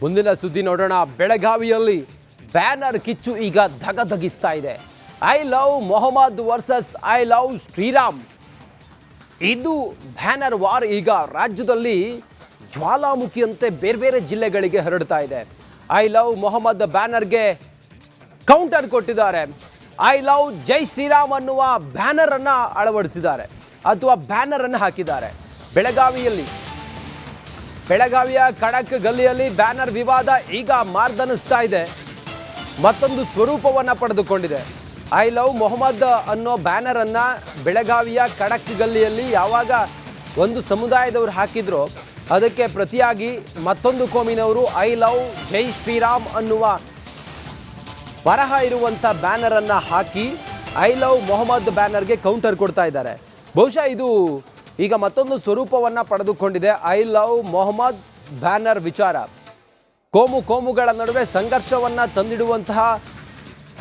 ಮುಂದಿನ ಸುದ್ದಿ ನೋಡೋಣ. ಬೆಳಗಾವಿಯಲ್ಲಿ ಬ್ಯಾನರ್ ಕಿಚ್ಚು ಈಗ ಧಗಧಗಿಸ್ತಾ ಇದೆ. I love Mohammed versus I love Shriram. ಇದು ಬ್ಯಾನರ್ ವಾರ್ ಈಗ ರಾಜ್ಯದಲ್ಲಿ ಜ್ವಾಲಾಮುಖಿಯಂತೆ ಬೇರೆ ಬೇರೆ ಜಿಲ್ಲೆಗಳಿಗೆ ಹರಡ್ತಾ ಇದೆ. ಐ ಲವ್ ಮೊಹಮ್ಮದ್ ಬ್ಯಾನರ್ಗೆ ಕೌಂಟರ್ ಕೊಟ್ಟಿದ್ದಾರೆ. ಐ ಲವ್ ಜೈ ಶ್ರೀರಾಮ್ ಅನ್ನುವ ಬ್ಯಾನರ್ ಅನ್ನ ಅಳವಡಿಸಿದ್ದಾರೆ ಅಥವಾ ಬ್ಯಾನರ್ ಅನ್ನು ಹಾಕಿದ್ದಾರೆ. ಬೆಳಗಾವಿಯ ಖಡಕ್ ಗಲ್ಲಿಯಲ್ಲಿ ಬ್ಯಾನರ್ ವಿವಾದ ಈಗ ಮಾರ್ದನಿಸ್ತಾ ಇದೆ, ಮತ್ತೊಂದು ಸ್ವರೂಪವನ್ನು ಪಡೆದುಕೊಂಡಿದೆ. ಐ ಲವ್ ಮೊಹಮ್ಮದ್ ಅನ್ನೋ ಬ್ಯಾನರ್ ಅನ್ನ ಬೆಳಗಾವಿಯ ಖಡಕ್ ಗಲ್ಲಿಯಲ್ಲಿ ಯಾವಾಗ ಒಂದು ಸಮುದಾಯದವರು ಹಾಕಿದ್ರು, ಅದಕ್ಕೆ ಪ್ರತಿಯಾಗಿ ಮತ್ತೊಂದು ಕೋಮಿನವರು ಐ ಲವ್ ಜೈ ಶ್ರೀರಾಮ್ ಅನ್ನುವ ಬರಹ ಇರುವಂಥ ಬ್ಯಾನರ್ ಅನ್ನ ಹಾಕಿ ಐ ಲವ್ ಮೊಹಮ್ಮದ್ ಬ್ಯಾನರ್ಗೆ ಕೌಂಟರ್ ಕೊಡ್ತಾ ಇದ್ದಾರೆ. ಬಹುಶಃ ಇದು ಈಗ ಮತ್ತೊಂದು ಸ್ವರೂಪವನ್ನು ಪಡೆದುಕೊಂಡಿದೆ. ಐ ಲವ್ ಮೊಹಮ್ಮದ್ ಬ್ಯಾನರ್ ವಿಚಾರ ಕೋಮುಗಳ ನಡುವೆ ಸಂಘರ್ಷವನ್ನು ತಂದಿಡುವಂತಹ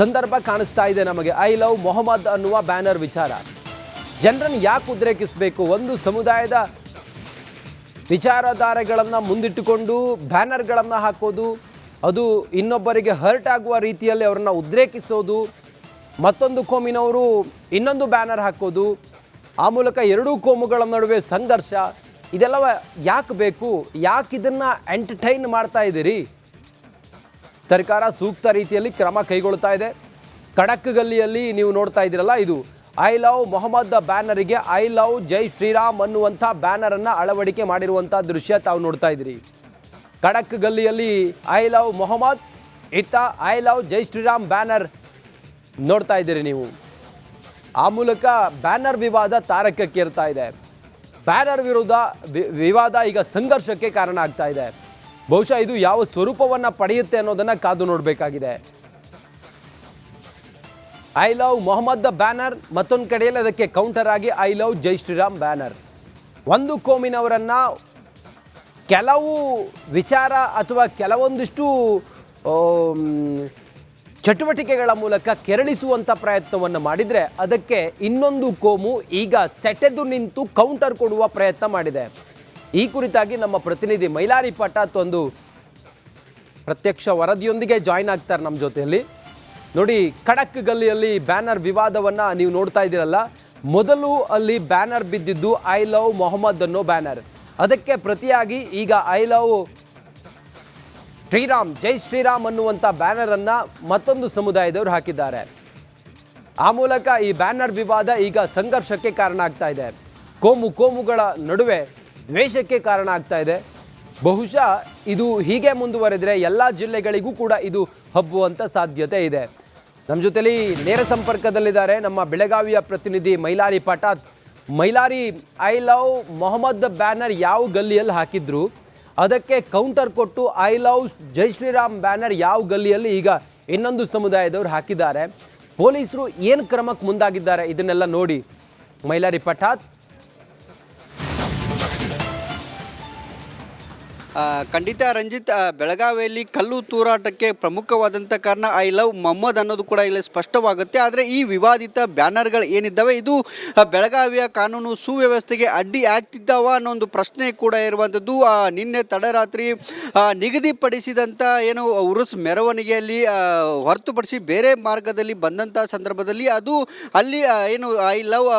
ಸಂದರ್ಭ ಕಾಣಿಸ್ತಾ ಇದೆ ನಮಗೆ. ಐ ಲವ್ ಮೊಹಮ್ಮದ್ ಅನ್ನುವ ಬ್ಯಾನರ್ ವಿಚಾರ ಜನರನ್ನು ಯಾಕೆ ಉದ್ರೇಕಿಸಬೇಕು? ಒಂದು ಸಮುದಾಯದ ವಿಚಾರಧಾರೆಗಳನ್ನು ಮುಂದಿಟ್ಟುಕೊಂಡು ಬ್ಯಾನರ್ಗಳನ್ನು ಹಾಕೋದು, ಅದು ಇನ್ನೊಬ್ಬರಿಗೆ ಹರ್ಟ್ ಆಗುವ ರೀತಿಯಲ್ಲಿ ಅವರನ್ನು ಉದ್ರೇಕಿಸೋದು, ಮತ್ತೊಂದು ಕೋಮಿನವರು ಇನ್ನೊಂದು ಬ್ಯಾನರ್ ಹಾಕೋದು, ಆ ಮೂಲಕ ಎರಡೂ ಕೋಮುಗಳ ನಡುವೆ ಸಂಘರ್ಷ, ಇದೆಲ್ಲವ ಯಾಕೆ ಬೇಕು? ಯಾಕೆ ಇದನ್ನು ಎಂಟರ್ಟೈನ್ ಮಾಡ್ತಾ ಇದ್ದೀರಿ? ಸರ್ಕಾರ ಸೂಕ್ತ ರೀತಿಯಲ್ಲಿ ಕ್ರಮ ಕೈಗೊಳ್ತಾ ಇದೆ. ಖಡಕ್ ಗಲ್ಲಿಯಲ್ಲಿ ನೀವು ನೋಡ್ತಾ ಇದ್ದೀರಲ್ಲ, ಇದು ಐ ಲವ್ ಮೊಹಮ್ಮದ್ ಬ್ಯಾನರಿಗೆ ಐ ಲವ್ ಜೈ ಶ್ರೀರಾಮ್ ಅನ್ನುವಂಥ ಬ್ಯಾನರನ್ನು ಅಳವಡಿಕೆ ಮಾಡಿರುವಂಥ ದೃಶ್ಯ ತಾವು ನೋಡ್ತಾ ಇದ್ದೀರಿ. ಖಡಕ್ ಗಲ್ಲಿಯಲ್ಲಿ ಐ ಲವ್ ಮೊಹಮ್ಮದ್, ಇತ್ತ I love Jai Shriram banner ನೋಡ್ತಾ ಇದ್ದೀರಿ ನೀವು. ಆ ಮೂಲಕ ಬ್ಯಾನರ್ ವಿವಾದ ತಾರಕಕ್ಕೇರ್ತಾ ಇದೆ. ಬ್ಯಾನರ್ ವಿವಾದ ಈಗ ಸಂಘರ್ಷಕ್ಕೆ ಕಾರಣ ಆಗ್ತಾ ಇದೆ. ಬಹುಶಃ ಇದು ಯಾವ ಸ್ವರೂಪವನ್ನು ಪಡೆಯುತ್ತೆ ಅನ್ನೋದನ್ನು ಕಾದು ನೋಡಬೇಕಾಗಿದೆ. ಐ ಲವ್ ಮೊಹಮ್ಮದ್ ಬ್ಯಾನರ್, ಮತ್ತೊಂದು ಕಡೆಯಲ್ಲಿ ಅದಕ್ಕೆ ಕೌಂಟರ್ ಆಗಿ I love Jai Shriram banner. ಒಂದು ಕೋಮಿನವರನ್ನ ಕೆಲವು ವಿಚಾರ ಅಥವಾ ಕೆಲವೊಂದಿಷ್ಟು ಚಟುವಟಿಕೆಗಳ ಮೂಲಕ ಕೆರಳಿಸುವಂಥ ಪ್ರಯತ್ನವನ್ನು ಮಾಡಿದರೆ, ಅದಕ್ಕೆ ಇನ್ನೊಂದು ಕೋಮು ಈಗ ಸೆಟೆದು ನಿಂತು ಕೌಂಟರ್ ಕೊಡುವ ಪ್ರಯತ್ನ ಮಾಡಿದೆ. ಈ ಕುರಿತಾಗಿ ನಮ್ಮ ಪ್ರತಿನಿಧಿ ಮೈಲಾರಿ ಪಟಾತ್ ಒಂದು ಪ್ರತ್ಯಕ್ಷ ವರದಿಯೊಂದಿಗೆ ಜಾಯಿನ್ ಆಗ್ತಾರೆ ನಮ್ಮ ಜೊತೆಯಲ್ಲಿ. ನೋಡಿ, ಖಡಕ್ ಗಲ್ಲಿಯಲ್ಲಿ ಬ್ಯಾನರ್ ವಿವಾದವನ್ನು ನೀವು ನೋಡ್ತಾ ಇದ್ದೀರಲ್ಲ, ಮೊದಲು ಅಲ್ಲಿ ಬ್ಯಾನರ್ ಬಿದ್ದಿದ್ದು ಐ ಲವ್ ಮೊಹಮ್ಮದ್ ಅನ್ನೋ ಬ್ಯಾನರ್. ಅದಕ್ಕೆ ಪ್ರತಿಯಾಗಿ ಈಗ ಐ ಲವ್ ಶ್ರೀರಾಮ್ ಜೈ ಶ್ರೀರಾಮ್ ಅನ್ನುವಂಥ ಬ್ಯಾನರನ್ನು ಮತ್ತೊಂದು ಸಮುದಾಯದವರು ಹಾಕಿದ್ದಾರೆ. ಆ ಮೂಲಕ ಈ ಬ್ಯಾನರ್ ವಿವಾದ ಈಗ ಸಂಘರ್ಷಕ್ಕೆ ಕಾರಣ ಆಗ್ತಾ ಇದೆ. ಕೋಮುಗಳ ನಡುವೆ ದ್ವೇಷಕ್ಕೆ ಕಾರಣ ಆಗ್ತಾ ಇದೆ. ಬಹುಶಃ ಇದು ಹೀಗೆ ಮುಂದುವರೆದರೆ ಎಲ್ಲ ಜಿಲ್ಲೆಗಳಿಗೂ ಕೂಡ ಇದು ಹಬ್ಬುವಂಥ ಸಾಧ್ಯತೆ ಇದೆ. ನಮ್ಮ ಜೊತೆಲಿ ನೇರ ಸಂಪರ್ಕದಲ್ಲಿದ್ದಾರೆ ನಮ್ಮ ಬೆಳಗಾವಿಯ ಪ್ರತಿನಿಧಿ Mylari Patath. Mylari, I love Mohammed banner ಯಾವ ಗಲ್ಲಿಯಲ್ಲಿ ಹಾಕಿದ್ರು, ಅದಕ್ಕೆ ಕೌಂಟರ್ ಕೊಟ್ಟು I love Jai Shriram banner ಯಾವ ಗಲ್ಲಿಯಲ್ಲಿ ಈಗ ಇನ್ನೊಂದು ಸಮುದಾಯದವರು ಹಾಕಿದ್ದಾರೆ. ಪೊಲೀಸರು ಏನು ಕ್ರಮಕ್ಕೆ ಮುಂದಾಗಿದ್ದಾರೆ ಇದನ್ನೆಲ್ಲ ನೋಡಿ ಮೈಲಾರಿ ಪಟಾತ್. ಖಂಡಿತ ರಂಜಿತ್, ಬೆಳಗಾವಿಯಲ್ಲಿ ಕಲ್ಲು ತೂರಾಟಕ್ಕೆ ಪ್ರಮುಖವಾದಂಥ ಕಾರಣ ಐ ಲವ್ ಮೊಹಮ್ಮದ್ ಅನ್ನೋದು ಕೂಡ ಇಲ್ಲಿ ಸ್ಪಷ್ಟವಾಗುತ್ತೆ. ಆದರೆ ಈ ವಿವಾದಿತ ಬ್ಯಾನರ್ಗಳು ಏನಿದ್ದಾವೆ, ಇದು ಬೆಳಗಾವಿಯ ಕಾನೂನು ಸುವ್ಯವಸ್ಥೆಗೆ ಅಡ್ಡಿ ಆಗ್ತಿದ್ದಾವ ಅನ್ನೋ ಒಂದು ಪ್ರಶ್ನೆ ಕೂಡ ಇರುವಂಥದ್ದು. ನಿನ್ನೆ ತಡರಾತ್ರಿ ನಿಗದಿಪಡಿಸಿದಂಥ ಏನು ಉರುಸ್ ಮೆರವಣಿಗೆಯಲ್ಲಿ ಹೊರತುಪಡಿಸಿ ಬೇರೆ ಮಾರ್ಗದಲ್ಲಿ ಬಂದಂಥ ಸಂದರ್ಭದಲ್ಲಿ ಅದು ಅಲ್ಲಿ ಏನು ಐ ಲವ್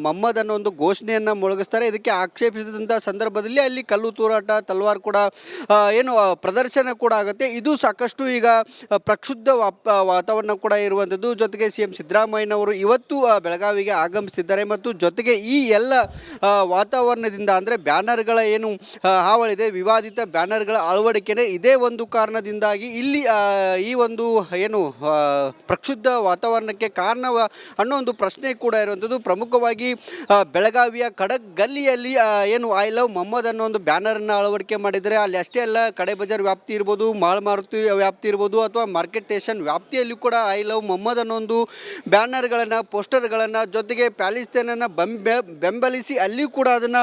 ಮೊಹಮ್ಮದ್ ಅನ್ನೋ ಒಂದು ಘೋಷಣೆಯನ್ನು ಮೊಳಗಿಸ್ತಾರೆ. ಇದಕ್ಕೆ ಆಕ್ಷೇಪಿಸಿದಂಥ ಸಂದರ್ಭದಲ್ಲಿ ಅಲ್ಲಿ ಕಲ್ಲು ತೂರಾಟ, ತಲ್ವಾರ್ ಕೂಡ ಏನು ಪ್ರದರ್ಶನ ಕೂಡ ಆಗುತ್ತೆ. ಇದು ಸಾಕಷ್ಟು ಈಗ ಪ್ರಕ್ಷುಬ್ಧ ವಾತಾವರಣ ಕೂಡ ಇರುವಂಥದ್ದು. ಜೊತೆಗೆ ಸಿಎಂ ಸಿದ್ದರಾಮಯ್ಯನವರು ಇವತ್ತು ಬೆಳಗಾವಿಗೆ ಆಗಮಿಸಿದ್ದಾರೆ ಮತ್ತು ಜೊತೆಗೆ ಈ ಎಲ್ಲ ವಾತಾವರಣದಿಂದ ಅಂದರೆ ಬ್ಯಾನರ್ಗಳ ಏನು ಹಾವಳಿದೆ, ವಿವಾದಿತ ಬ್ಯಾನರ್ಗಳ ಅಳವಡಿಕೆನೇ ಇದೇ ಒಂದು ಕಾರಣದಿಂದಾಗಿ ಇಲ್ಲಿ ಈ ಒಂದು ಏನು ಪ್ರಕ್ಷುಬ್ಧ ವಾತಾವರಣಕ್ಕೆ ಕಾರಣ ಅನ್ನೋ ಒಂದು ಪ್ರಶ್ನೆ ಕೂಡ ಇರುವಂಥದ್ದು. ಪ್ರಮುಖವಾಗಿ ಬೆಳಗಾವಿಯ ಖಡಕ್ ಗಲ್ಲಿಯಲ್ಲಿ ಏನು ಐ ಲವ್ ಮೊಹಮ್ಮದ್ ಅನ್ನೋ ಒಂದು ಬ್ಯಾನರನ್ನು ಅಳವಡಿಕೆ ಮಾಡಿದರೆ ಅಲ್ಲಿ ಅಷ್ಟೇ ಅಲ್ಲ, ಕಡೆ ಬಜಾರ್ ವ್ಯಾಪ್ತಿ ಇರ್ಬೋದು, ಮಾಳ್ ಮಾರುತಿ ವ್ಯಾಪ್ತಿ ಇರ್ಬೋದು, ಅಥವಾ ಮಾರ್ಕೆಟ್ ಸ್ಟೇಷನ್ ವ್ಯಾಪ್ತಿಯಲ್ಲೂ ಕೂಡ ಐ ಲವ್ ಮೊಹಮ್ಮದ್ ಅನ್ನೋ ಒಂದು ಬ್ಯಾನರ್ಗಳನ್ನು, ಪೋಸ್ಟರ್ಗಳನ್ನು, ಜೊತೆಗೆ ಪ್ಯಾಲಿಸ್ತೇನನ್ನು ಬೆಂಬಲಿಸಿ ಅಲ್ಲಿ ಕೂಡ ಅದನ್ನು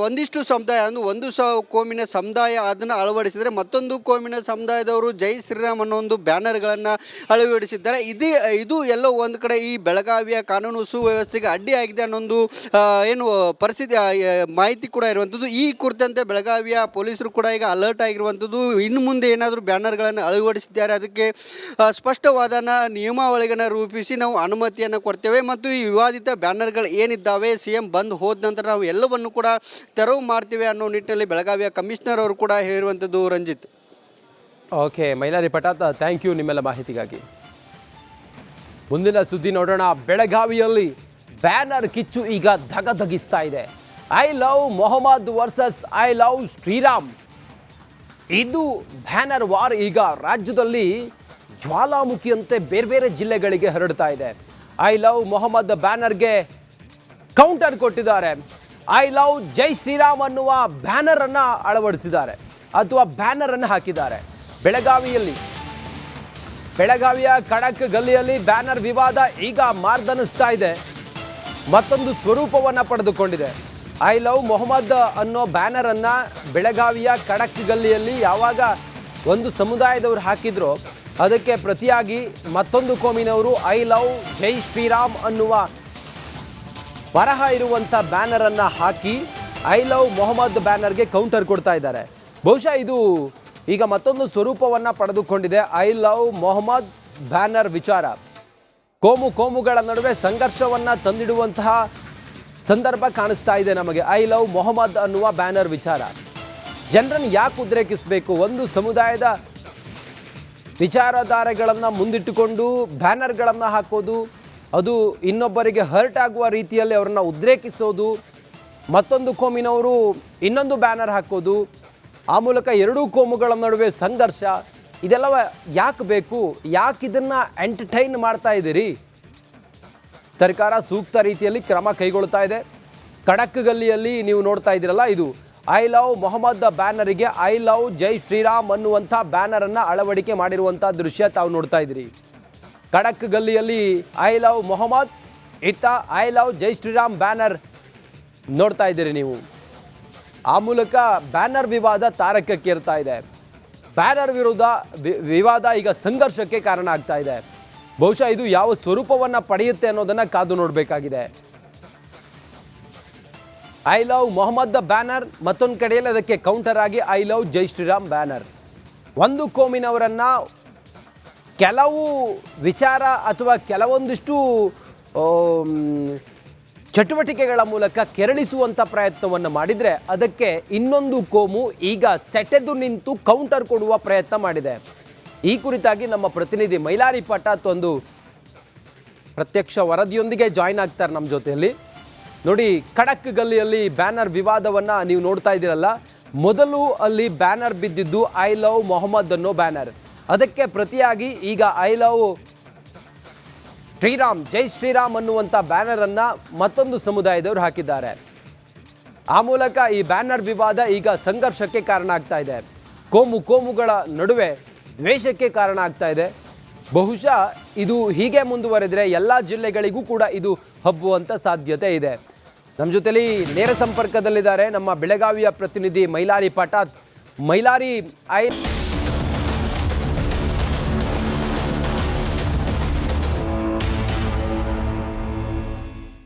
ಒಂದಿಷ್ಟು ಸಮುದಾಯ ಅಂದರೆ ಒಂದು ಕೋಮಿನ ಸಮುದಾಯ ಅದನ್ನು ಅಳವಡಿಸಿದರೆ, ಮತ್ತೊಂದು ಕೋಮಿನ ಸಮುದಾಯದವರು ಜೈ ಶ್ರೀರಾಮ್ ಅನ್ನೋ ಒಂದು ಬ್ಯಾನರ್ಗಳನ್ನು ಅಳವಡಿಸಿದ್ದಾರೆ. ಇದು ಎಲ್ಲೋ ಒಂದು ಕಡೆ ಈ ಬೆಳಗಾವಿಯ ಕಾನೂನು ಸುವ್ಯವಸ್ಥೆಗೆ ಅಡ್ಡಿಯಾಗಿದೆ ಅನ್ನೊಂದು ಏನು ಪರಿಸ್ಥಿತಿ ಮಾಹಿತಿ ಕೂಡ ಇರುವಂಥದ್ದು. ಈ ಕುರಿತಂತೆ ಬೆಳಗಾವಿಯ ಪೊಲೀಸರು ಪೊಲೀಸರು ಕೂಡ ಈಗ ಅಲರ್ಟ್ ಆಗಿರುವಂಥದ್ದು. ಇನ್ನು ಮುಂದೆ ಏನಾದರೂ ಬ್ಯಾನರ್ಗಳನ್ನು ಅಳವಡಿಸಿದ್ದಾರೆ ಅದಕ್ಕೆ ಸ್ಪಷ್ಟವಾದ ನಿಯಮಾವಳಿಗಳನ್ನು ರೂಪಿಸಿ ನಾವು ಅನುಮತಿಯನ್ನು ಕೊಡ್ತೇವೆ ಮತ್ತು ಈ ವಿವಾದಿತ ಬ್ಯಾನರ್ಗಳು ಏನಿದ್ದಾವೆ CM ಬಂದು ಹೋದ ನಂತರ ನಾವು ಎಲ್ಲವನ್ನು ಕೂಡ ತೆರವು ಮಾಡ್ತೇವೆ ಅನ್ನೋ ನಿಟ್ಟಿನಲ್ಲಿ ಬೆಳಗಾವಿಯ ಕಮಿಷನರ್ ಅವರು ಕೂಡ ಹೇಳಿರುವಂಥದ್ದು. Ranjith. Okay, Mylari Patath, thank you ನಿಮ್ಮೆಲ್ಲ ಮಾಹಿತಿಗಾಗಿ. ಮುಂದಿನ ಸುದ್ದಿ ನೋಡೋಣ. ಬೆಳಗಾವಿಯಲ್ಲಿ ಬ್ಯಾನರ್ ಕಿಚ್ಚು ಈಗ ಧಗಧಗಿಸ್ತಾ ಇದೆ. I love Mohammed versus I love Shriram. ಇದು ಬ್ಯಾನರ್ ವಾರ್ ಈಗ ರಾಜ್ಯದಲ್ಲಿ ಜ್ವಾಲಾಮುಖಿಯಂತೆ ಬೇರೆ ಬೇರೆ ಜಿಲ್ಲೆಗಳಿಗೆ ಹರಡ್ತಾ ಇದೆ. ಐ ಲವ್ ಮೊಹಮ್ಮದ್ ಬ್ಯಾನರ್ಗೆ ಕೌಂಟರ್ ಕೊಟ್ಟಿದ್ದಾರೆ. ಐ ಲವ್ ಜೈ ಶ್ರೀರಾಮ್ ಅನ್ನುವ ಬ್ಯಾನರ್ ಅನ್ನ ಅಳವಡಿಸಿದ್ದಾರೆ ಅಥವಾ ಬ್ಯಾನರ್ ಅನ್ನು ಹಾಕಿದ್ದಾರೆ. ಬೆಳಗಾವಿಯ ಖಡಕ್ ಗಲ್ಲಿಯಲ್ಲಿ ಬ್ಯಾನರ್ ವಿವಾದ ಈಗ ಮಾರ್ದನಿಸ್ತಾ ಇದೆ, ಮತ್ತೊಂದು ಸ್ವರೂಪವನ್ನು ಪಡೆದುಕೊಂಡಿದೆ. ಐ ಲವ್ ಮೊಹಮ್ಮದ್ ಅನ್ನೋ ಬ್ಯಾನರ್ ಅನ್ನ ಬೆಳಗಾವಿಯ ಖಡಕ್ ಗಲ್ಲಿಯಲ್ಲಿ ಯಾವಾಗ ಒಂದು ಸಮುದಾಯದವರು ಹಾಕಿದ್ರು, ಅದಕ್ಕೆ ಪ್ರತಿಯಾಗಿ ಮತ್ತೊಂದು ಕೋಮಿನವರು ಐ ಲವ್ ಜೈ ಶ್ರೀರಾಮ್ ಅನ್ನುವ ಬರಹ ಇರುವಂಥ ಬ್ಯಾನರ್ ಅನ್ನ ಹಾಕಿ ಐ ಲವ್ ಮೊಹಮ್ಮದ್ ಬ್ಯಾನರ್ಗೆ ಕೌಂಟರ್ ಕೊಡ್ತಾ ಇದ್ದಾರೆ. ಬಹುಶಃ ಇದು ಈಗ ಮತ್ತೊಂದು ಸ್ವರೂಪವನ್ನು ಪಡೆದುಕೊಂಡಿದೆ. ಐ ಲವ್ ಮೊಹಮ್ಮದ್ ಬ್ಯಾನರ್ ವಿಚಾರ ಕೋಮುಗಳ ನಡುವೆ ಸಂಘರ್ಷವನ್ನು ತಂದಿಡುವಂತಹ ಸಂದರ್ಭ ಕಾಣಿಸ್ತಾ ಇದೆ ನಮಗೆ. ಐ ಲವ್ ಮೊಹಮ್ಮದ್ ಅನ್ನುವ ಬ್ಯಾನರ್ ವಿಚಾರ ಜನರನ್ನು ಯಾಕೆ ಉದ್ರೇಕಿಸಬೇಕು? ಒಂದು ಸಮುದಾಯದ ವಿಚಾರಧಾರೆಗಳನ್ನು ಮುಂದಿಟ್ಟುಕೊಂಡು ಬ್ಯಾನರ್ಗಳನ್ನು ಹಾಕೋದು, ಅದು ಇನ್ನೊಬ್ಬರಿಗೆ ಹರ್ಟ್ ಆಗುವ ರೀತಿಯಲ್ಲಿ ಅವರನ್ನು ಉದ್ರೇಕಿಸೋದು, ಮತ್ತೊಂದು ಕೋಮಿನವರು ಇನ್ನೊಂದು ಬ್ಯಾನರ್ ಹಾಕೋದು, ಆ ಮೂಲಕ ಎರಡೂ ಕೋಮುಗಳ ನಡುವೆ ಸಂಘರ್ಷ, ಇದೆಲ್ಲ ಯಾಕೆ ಬೇಕು? ಯಾಕೆ ಇದನ್ನು ಎಂಟರ್ಟೈನ್ ಮಾಡ್ತಾ ಇದ್ದೀರಿ? ಸರ್ಕಾರ ಸೂಕ್ತ ರೀತಿಯಲ್ಲಿ ಕ್ರಮ ಕೈಗೊಳ್ತಾ ಇದೆ. ಖಡಕ್ ಗಲ್ಲಿಯಲ್ಲಿ ನೀವು ನೋಡ್ತಾ ಇದ್ದೀರಲ್ಲ, ಇದು ಐ ಲವ್ ಮೊಹಮ್ಮದ್ ಬ್ಯಾನರಿಗೆ ಐ ಲವ್ ಜೈ ಶ್ರೀರಾಮ್ ಅನ್ನುವಂಥ ಬ್ಯಾನರನ್ನು ಅಳವಡಿಕೆ ಮಾಡಿರುವಂಥ ದೃಶ್ಯ ತಾವು ನೋಡ್ತಾ ಇದ್ದೀರಿ. ಖಡಕ್ ಗಲ್ಲಿಯಲ್ಲಿ ಐ ಲವ್ ಮೊಹಮ್ಮದ್, ಇತ್ತ I love Jai Shriram banner ನೋಡ್ತಾ ಇದ್ದೀರಿ ನೀವು. ಆ ಮೂಲಕ ಬ್ಯಾನರ್ ವಿವಾದ ತಾರಕಕ್ಕೇರ್ತಾ ಇದೆ. ಬ್ಯಾನರ್ ವಿವಾದ ಈಗ ಸಂಘರ್ಷಕ್ಕೆ ಕಾರಣ ಆಗ್ತಾ ಇದೆ. ಬಹುಶಃ ಇದು ಯಾವ ಸ್ವರೂಪವನ್ನು ಪಡೆಯುತ್ತೆ ಅನ್ನೋದನ್ನು ಕಾದು ನೋಡಬೇಕಾಗಿದೆ. ಐ ಲವ್ ಮೊಹಮ್ಮದ್ ಬ್ಯಾನರ್, ಮತ್ತೊಂದು ಕಡೆಯಲ್ಲಿ ಅದಕ್ಕೆ ಕೌಂಟರ್ ಆಗಿ I love Jai Shriram banner. ಒಂದು ಕೋಮಿನವರನ್ನ ಕೆಲವು ವಿಚಾರ ಅಥವಾ ಕೆಲವೊಂದಿಷ್ಟು ಚಟುವಟಿಕೆಗಳ ಮೂಲಕ ಕೆರಳಿಸುವಂಥ ಪ್ರಯತ್ನವನ್ನು ಮಾಡಿದರೆ ಅದಕ್ಕೆ ಇನ್ನೊಂದು ಕೋಮು ಈಗ ಸೆಟೆದು ನಿಂತು ಕೌಂಟರ್ ಕೊಡುವ ಪ್ರಯತ್ನ ಮಾಡಿದೆ. ಈ ಕುರಿತಾಗಿ ನಮ್ಮ ಪ್ರತಿನಿಧಿ ಮೈಲಾರಿ ಪಟಾತ್ ಒಂದು ಪ್ರತ್ಯಕ್ಷ ವರದಿಯೊಂದಿಗೆ ಜಾಯ್ನ್ ಆಗ್ತಾರೆ ನಮ್ಮ ಜೊತೆಯಲ್ಲಿ. ನೋಡಿ, ಖಡಕ್ ಗಲ್ಲಿಯಲ್ಲಿ ಬ್ಯಾನರ್ ವಿವಾದವನ್ನು ನೀವು ನೋಡ್ತಾ ಇದ್ದೀರಲ್ಲ, ಮೊದಲು ಅಲ್ಲಿ ಬ್ಯಾನರ್ ಬಿದ್ದಿದ್ದು ಐ ಲವ್ ಮೊಹಮ್ಮದ್ ಅನ್ನೋ ಬ್ಯಾನರ್. ಅದಕ್ಕೆ ಪ್ರತಿಯಾಗಿ ಈಗ ಐ ಲವ್ ಶ್ರೀರಾಮ್ ಜೈ ಶ್ರೀರಾಮ್ ಅನ್ನುವಂಥ ಬ್ಯಾನರನ್ನು ಮತ್ತೊಂದು ಸಮುದಾಯದವರು ಹಾಕಿದ್ದಾರೆ. ಆ ಮೂಲಕ ಈ ಬ್ಯಾನರ್ ವಿವಾದ ಈಗ ಸಂಘರ್ಷಕ್ಕೆ ಕಾರಣ ಆಗ್ತಾ ಇದೆ. ಕೋಮುಗಳ ನಡುವೆ ದ್ವೇಷಕ್ಕೆ ಕಾರಣ ಆಗ್ತಾ ಇದೆ. ಬಹುಶಃ ಇದು ಹೀಗೆ ಮುಂದುವರೆದರೆ ಎಲ್ಲ ಜಿಲ್ಲೆಗಳಿಗೂ ಕೂಡ ಇದು ಹಬ್ಬುವಂಥ ಸಾಧ್ಯತೆ ಇದೆ. ನಮ್ಮ ಜೊತೆಲಿ ನೇರ ಸಂಪರ್ಕದಲ್ಲಿದ್ದಾರೆ ನಮ್ಮ ಬೆಳಗಾವಿಯ ಪ್ರತಿನಿಧಿ ಮೈಲಾರಿ ಪಟಾತ್. ಮೈಲಾರಿ,